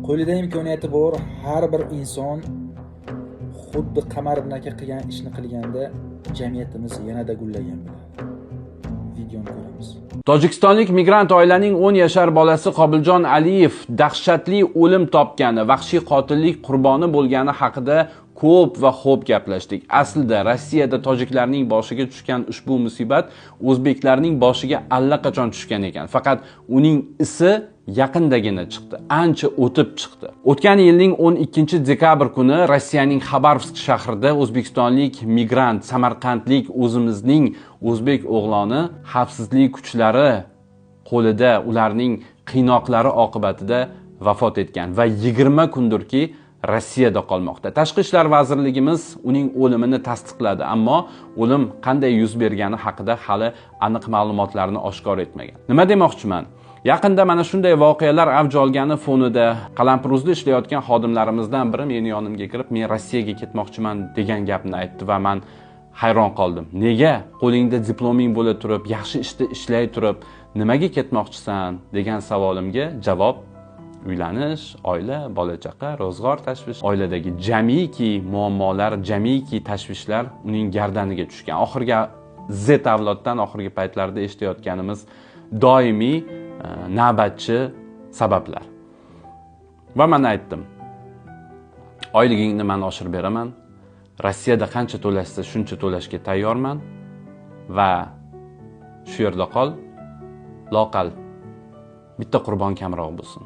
Qo'lida imkoniyati bor har bir inson xuddi Qamariddin aka qilgan ishni qilganda jamiyatimiz yanada gullagan bo'ladi. Videoni ko'ramiz. Tojikistonlik migrant oilaning 10 yashar bolasi Qobiljon Aliyev dahshatli o'lim topgani, vahshiy qotillik qurboni bo'lgani haqida ko'p va xo'p gaplashdik. Aslida Rossiyada tojiklarning boshiga tushgan ushbu musibat o'zbeklarning boshiga allaqachon tushgan ekan. Faqat uning isi yaqindagina chiqdi, ancha o'tib chiqdi. O'tgan yilning 12-dekabr kuni Rossiyaning Xabarovsk shahrida o'zbekistonlik migrant, samarqandlik o'zimizning o'zbek o'g'loni xavfsizlik kuchlari qo'lida ularning qiynoqlari oqibatida vafot etgan va 20 kundirki Rossiyada qolmoqda. Tashqi ishlar vazirligimiz uning o'limini tasdiqladi, ammo o'lim qanday yuz bergani haqida hali aniq ma'lumotlarni oshkor etmagan. Nima demoqchiman? Yaqinda mana shunday voqealar avj olgani fonida Qalampiruzda ishlayotgan xodimlarimizdan biri meni yonimga kirib, "Men Rossiyaga ketmoqchiman" degan gapni aytdi va men hayron qoldim. Nega? Qo'lingda diploming bo'la turib, yaxshi ishda ishlay turib, nimaga ketmoqchisan degan savolimga javob uylanish, oila, bola chaqa, ro'zg'or tashvish, oiladagi jamiki muammolar, jamiki tashvishlar uning gardaniga tushgan. Oxirgi Z avloddan oxirgi paytlarda eshitayotganimiz doimiy navbatchi sabablar. Va men aytdim. Oyligingni men oshirib beraman. Rossiyada qancha to'lashsa shuncha to'lashga tayyorman va shu yerda qol. Loqal bitta qurbon kamroq bo'lsin.